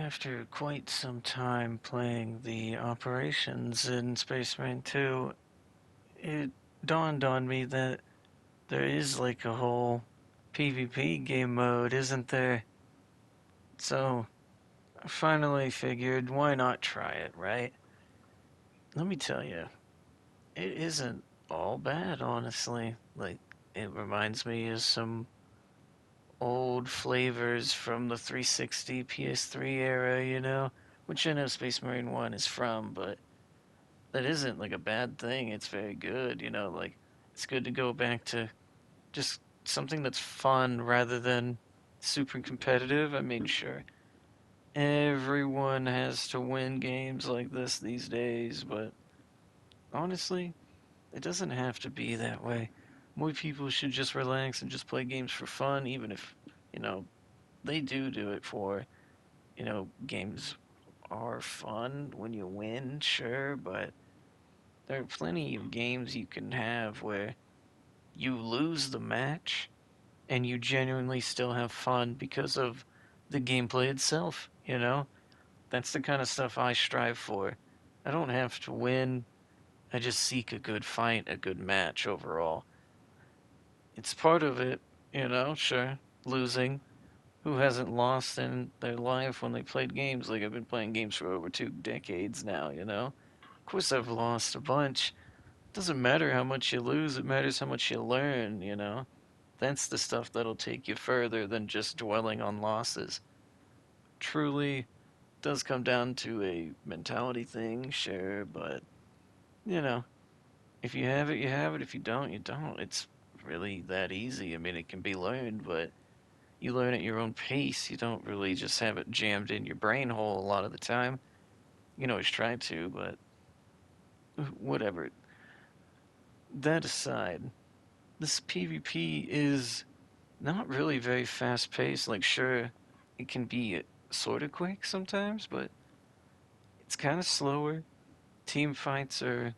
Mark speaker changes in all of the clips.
Speaker 1: After quite some time playing the operations in Space Marine 2, it dawned on me that there is like a whole PvP game mode, isn't there? So I finally figured, why not try it, right? Let me tell you, it isn't all bad, honestly. Like, it reminds me of some old flavors from the 360 PS3 era, which I know Space Marine 1 is from, but that isn't like a bad thing. It's very good, like it's good to go back to just something that's fun rather than super competitive. I made sure everyone has to win games like this these days, but honestly, it doesn't have to be that way. More people should just relax and just play games for fun, even if, you know, they do it for, games are fun when you win, sure, but there are plenty of games you can have where you lose the match and you genuinely still have fun because of the gameplay itself. That's the kind of stuff I strive for. I don't have to win, I just seek a good fight, a good match overall. It's part of it, sure, losing. Who hasn't lost in their life when they played games? Like, I've been playing games for over 2 decades now? Of course, I've lost a bunch. Doesn't matter how much you lose, it matters how much you learn? That's the stuff that'll take you further than just dwelling on losses. Truly does come down to a mentality thing, sure, but you know, if you have it, you have it. If you don't, you don't. It's really that easy. I mean, it can be learned, but you learn at your own pace. You don't really just have it jammed in your brain hole a lot of the time. You can always try to, but whatever. That aside, this PvP is not really very fast paced. Like, sure, it can be sort of quick sometimes, but it's kind of slower. Team fights are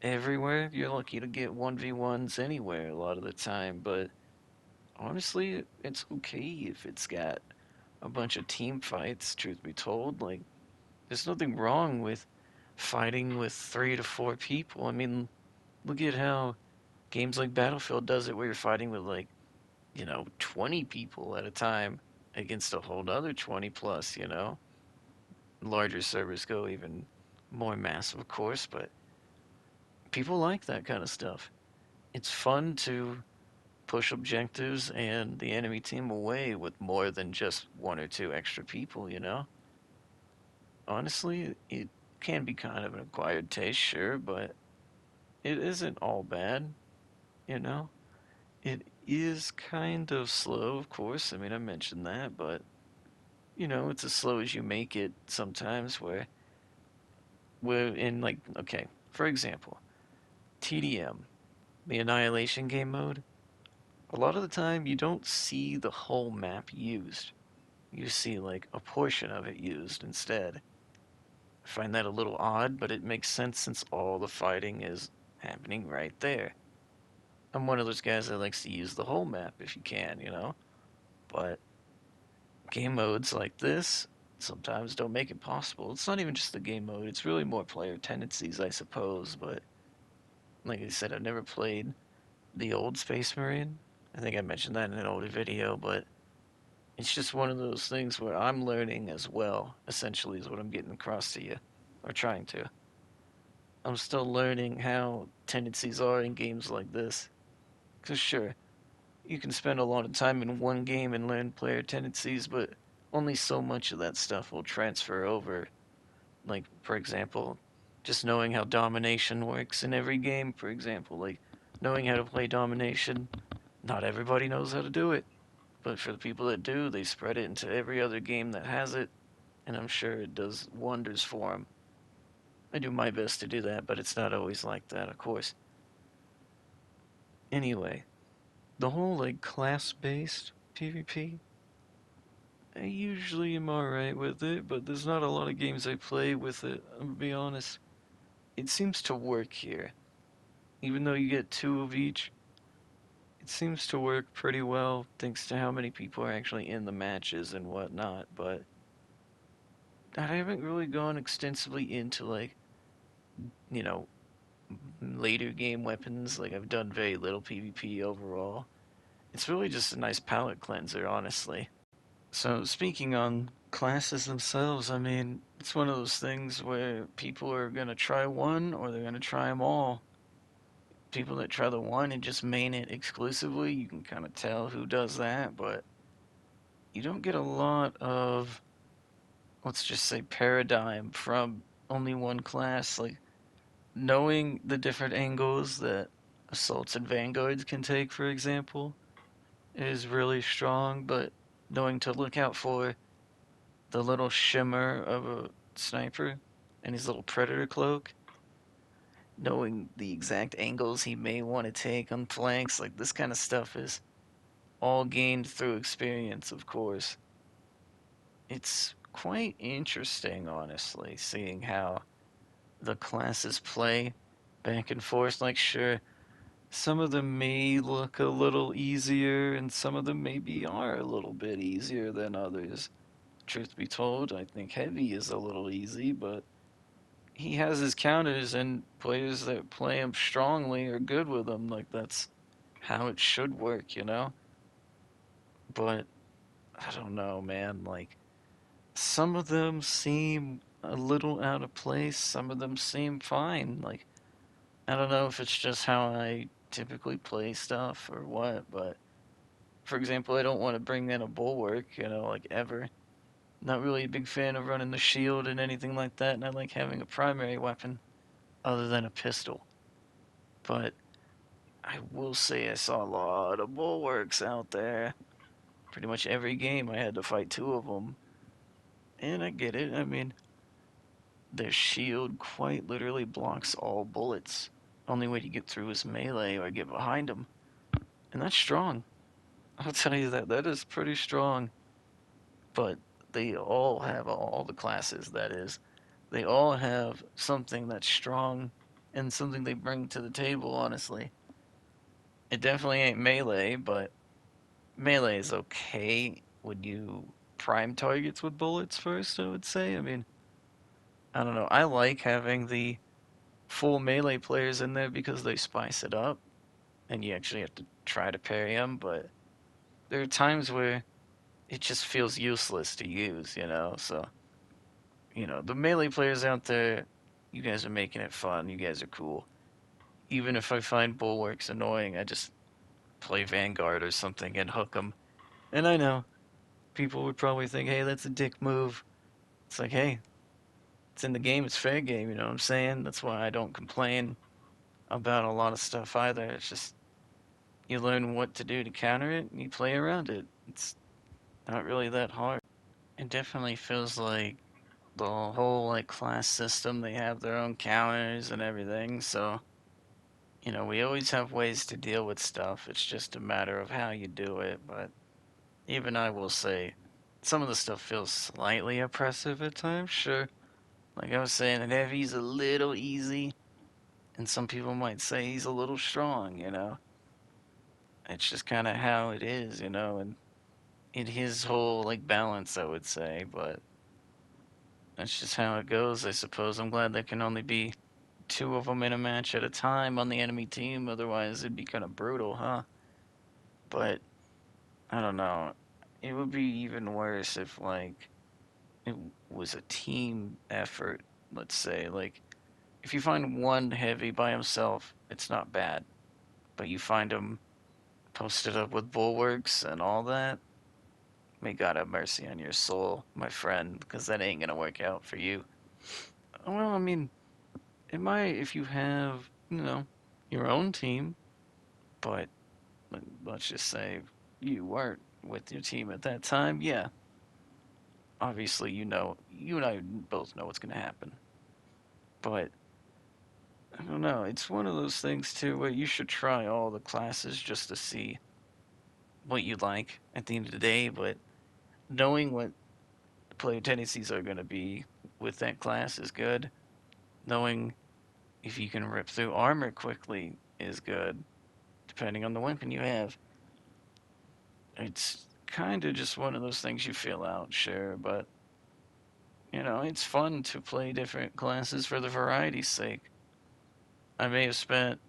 Speaker 1: everywhere. You're lucky to get 1v1s anywhere a lot of the time, but honestly, it's okay if it's got a bunch of team fights, truth be told. Like, there's nothing wrong with fighting with 3 to 4 people. I mean, look at how games like Battlefield does it, where you're fighting with, like, 20 people at a time against a whole other 20 plus. Larger servers go even more massive, of course, but people like that kind of stuff. It's fun to push objectives and the enemy team away with more than just 1 or 2 extra people. Honestly, it can be kind of an acquired taste, sure, but it isn't all bad, you know? It is kind of slow, of course. I mean, I mentioned that, but it's as slow as you make it sometimes where we're in, like, okay, for example, TDM, the Annihilation game mode. A lot of the time you don't see the whole map used. You see like a portion of it used instead. I find that a little odd, but it makes sense since all the fighting is happening right there. I'm one of those guys that likes to use the whole map if you can. But game modes like this sometimes don't make it possible. It's not even just the game mode, it's really more player tendencies, I suppose. But like I said, I've never played the old Space Marine. I think I mentioned that in an older video, but it's just one of those things where I'm learning as well, essentially, is what I'm getting across to you, or trying to. I'm still learning how tendencies are in games like this. Because, sure, you can spend a lot of time in one game and learn player tendencies, but only so much of that stuff will transfer over. Like, for example, just knowing how domination works in every game, for example. Like, knowing how to play domination, not everybody knows how to do it. But for the people that do, they spread it into every other game that has it, and I'm sure it does wonders for them. I do my best to do that, but it's not always like that, of course. Anyway, the whole like class-based PvP, I usually am alright with it, but there's not a lot of games I play with it, I'm gonna be honest. It seems to work here. Even though you get 2 of each, it seems to work pretty well thanks to how many people are actually in the matches and whatnot, but I haven't really gone extensively into like, you know, later game weapons. Like I've done very little PvP overall. It's really just a nice palate cleanser, honestly. So speaking on classes themselves, I mean, it's one of those things where people are gonna try one or they're gonna try them all. People that try the one and just main it exclusively, you can kind of tell who does that, but you don't get a lot of, let's just say, paradigm from only one class. Like, knowing the different angles that assaults and vanguards can take, for example, is really strong, but knowing to look out for the little shimmer of a sniper and his little predator cloak, knowing the exact angles he may want to take on flanks, like this kind of stuff is all gained through experience, of course. It's quite interesting, honestly, seeing how the classes play back and forth. Like, sure, some of them may look a little easier, and some of them maybe are a little bit easier than others. Truth be told, I think Heavy is a little easy, but he has his counters, and players that play him strongly are good with him. Like, that's how it should work, you know? But, I don't know, man. Like, some of them seem a little out of place, some of them seem fine. Like, I don't know if it's just how I typically play stuff or what, but for example, I don't want to bring in a bulwark, like ever. Not really a big fan of running the shield and anything like that, and I like having a primary weapon other than a pistol. But I will say I saw a lot of bulwarks out there. Pretty much every game I had to fight two of them. And I get it. I mean, their shield quite literally blocks all bullets. Only way to get through is melee or get behind them. And that's strong. I'll tell you that. That is pretty strong. But they all have all the classes, that is. They all have something that's strong and something they bring to the table, honestly. It definitely ain't melee, but melee is okay when you prime targets with bullets first, I would say. I mean, I don't know. I like having the full melee players in there because they spice it up and you actually have to try to parry them, but there are times where it just feels useless to use. So, the melee players out there, you guys are making it fun. You guys are cool. Even if I find bulwarks annoying, I just play Vanguard or something and hook them. And I know people would probably think, hey, that's a dick move. It's like, hey, it's in the game, it's fair game, you know what I'm saying? That's why I don't complain about a lot of stuff either. It's just you learn what to do to counter it and you play around it. It's not really that hard. It definitely feels like the whole like class system, they have their own counters and everything, so we always have ways to deal with stuff. It's just a matter of how you do it, but even I will say some of the stuff feels slightly oppressive at times, sure. Like I was saying, and heavy's a little easy, and some people might say he's a little strong. It's just kind of how it is, and in his whole like balance, I would say, but that's just how it goes, I suppose. I'm glad there can only be two of them in a match at a time on the enemy team, otherwise it'd be kind of brutal, huh? But I don't know. It would be even worse if like it was a team effort, let's say. Like if you find one heavy by himself, it's not bad. But you find him posted up with bulwarks and all that, may God have mercy on your soul, my friend, because that ain't gonna work out for you. Well, I mean, it might if you have, your own team, but let's just say you weren't with your team at that time. Yeah, obviously, you and I both know what's gonna happen. But I don't know. It's one of those things too where you should try all the classes just to see what you like at the end of the day. But knowing what player tendencies are going to be with that class is good. Knowing if you can rip through armor quickly is good, depending on the weapon you have. It's kind of just one of those things you feel out, sure, but it's fun to play different classes for the variety's sake. I may have spent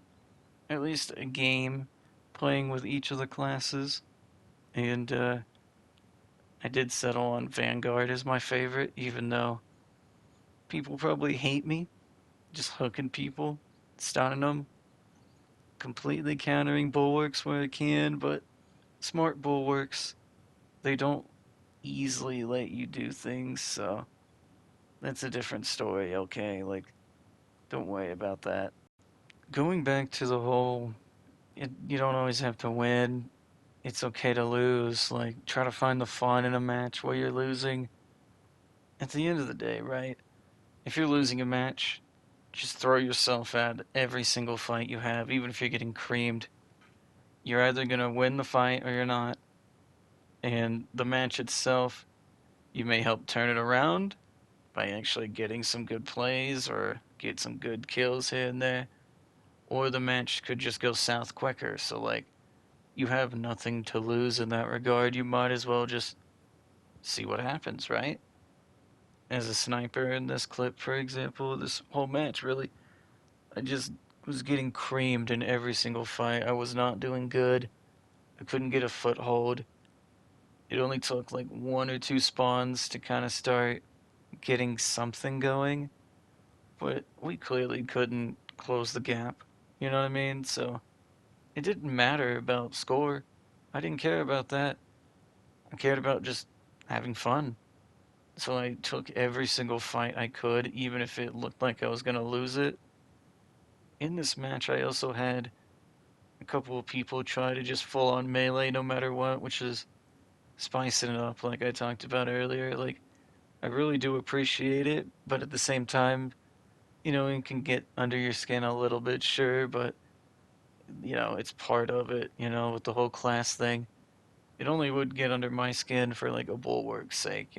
Speaker 1: at least a game playing with each of the classes, and I did settle on Vanguard as my favorite, even though people probably hate me, just hooking people, stunning them, completely countering bulwarks where I can, but smart bulwarks, they don't easily let you do things, so that's a different story, okay? Like, don't worry about that. Going back to the whole, you don't always have to win. It's okay to lose. Like, try to find the fun in a match while you're losing. At the end of the day, right? If you're losing a match, just throw yourself at every single fight you have, even if you're getting creamed. You're either gonna win the fight or you're not. And the match itself, you may help turn it around by actually getting some good plays or get some good kills here and there. Or the match could just go south quicker. So, like, you have nothing to lose in that regard. You might as well just see what happens, right? As a sniper in this clip, for example, this whole match, really, I just was getting creamed in every single fight. I was not doing good. I couldn't get a foothold. It only took like one or two spawns to kind of start getting something going, but we clearly couldn't close the gap. You know what I mean? So it didn't matter about score. I didn't care about that. I cared about just having fun. So I took every single fight I could, even if it looked like I was going to lose it. In this match, I also had a couple of people try to just full on melee no matter what, which is spicing it up like I talked about earlier. Like, I really do appreciate it, but at the same time, it can get under your skin a little bit, sure, but, it's part of it, with the whole class thing. It only would get under my skin for, like, a bulwark's sake.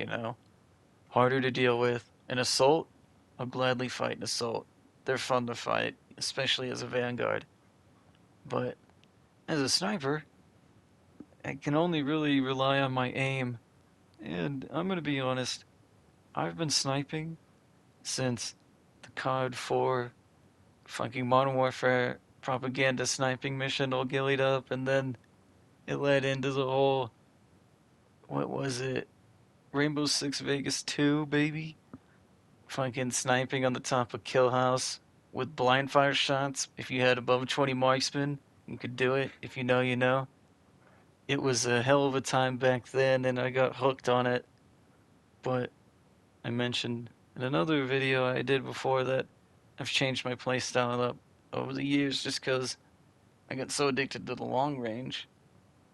Speaker 1: Harder to deal with. An assault, I'll gladly fight an assault. They're fun to fight, especially as a vanguard. But as a sniper, I can only really rely on my aim. And I'm gonna be honest, I've been sniping since the COD 4 fucking Modern Warfare propaganda sniping mission all gillied up, and then it led into the whole, what was it? Rainbow Six Vegas 2, baby? Fucking sniping on the top of Kill House with blind fire shots. If you had above 20 marksmen, you could do it. If you know, you know. It was a hell of a time back then, and I got hooked on it. But I mentioned in another video I did before that I've changed my playstyle up over the years just because I got so addicted to the long range.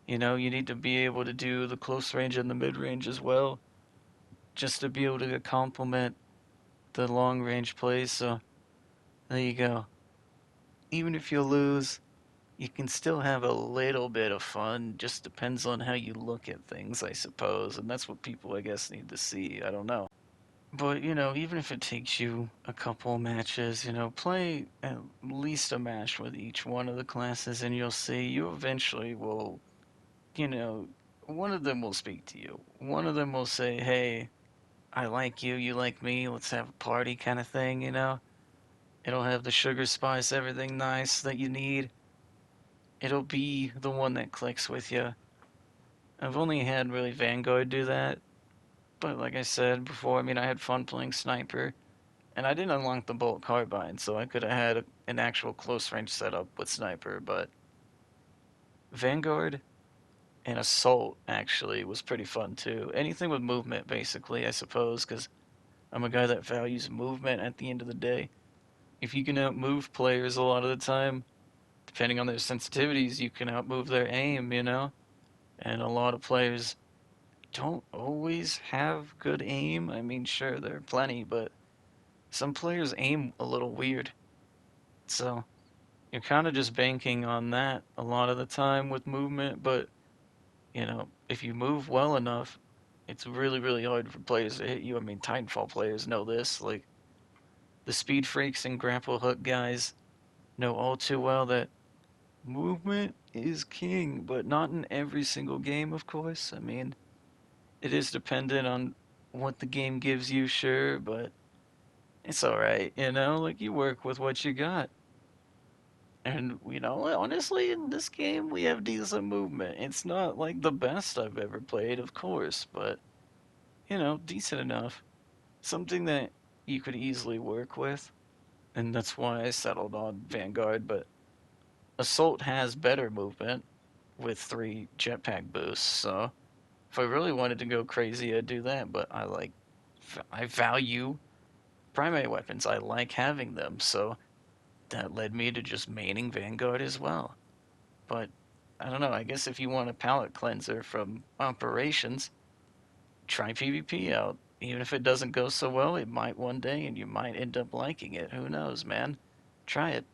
Speaker 1: You need to be able to do the close range and the mid range as well, just to be able to complement the long range plays. So there you go. Even if you lose, you can still have a little bit of fun. Just depends on how you look at things, I suppose. And that's what people, I guess, need to see. I don't know. But, even if it takes you a couple matches, play at least a match with each one of the classes, and you'll see you eventually will, you know, one of them will speak to you. One of them will say, hey, I like you, you like me, let's have a party kind of thing. It'll have the sugar spice, everything nice that you need. It'll be the one that clicks with you. I've only had really Vanguard do that, but like I said before, I mean, I had fun playing Sniper. And I didn't unlock the bolt carbine, so I could have had an actual close range setup with sniper, but Vanguard and assault actually was pretty fun too. Anything with movement, basically, I suppose, because I'm a guy that values movement at the end of the day. If you can outmove players a lot of the time, depending on their sensitivities, you can outmove their aim. And a lot of players don't always have good aim. I mean, sure, there are plenty, but some players aim a little weird. So you're kind of just banking on that a lot of the time with movement, but if you move well enough, it's really, really hard for players to hit you. I mean, Titanfall players know this. Like, the speed freaks and grapple hook guys know all too well that movement is king, but not in every single game, of course. I mean, it is dependent on what the game gives you, sure, but it's alright, you know? Like, you work with what you got. And, you know, honestly, in this game, we have decent movement. It's not like the best I've ever played, of course, but, you know, decent enough. Something that you could easily work with. And that's why I settled on Vanguard, but Assault has better movement with 3 jetpack boosts, so if I really wanted to go crazy, I'd do that, but I value primary weapons. I like having them, so that led me to just maining Vanguard as well. But I don't know, I guess if you want a palate cleanser from operations, try PvP out. Even if it doesn't go so well, it might one day and you might end up liking it. Who knows, man? Try it.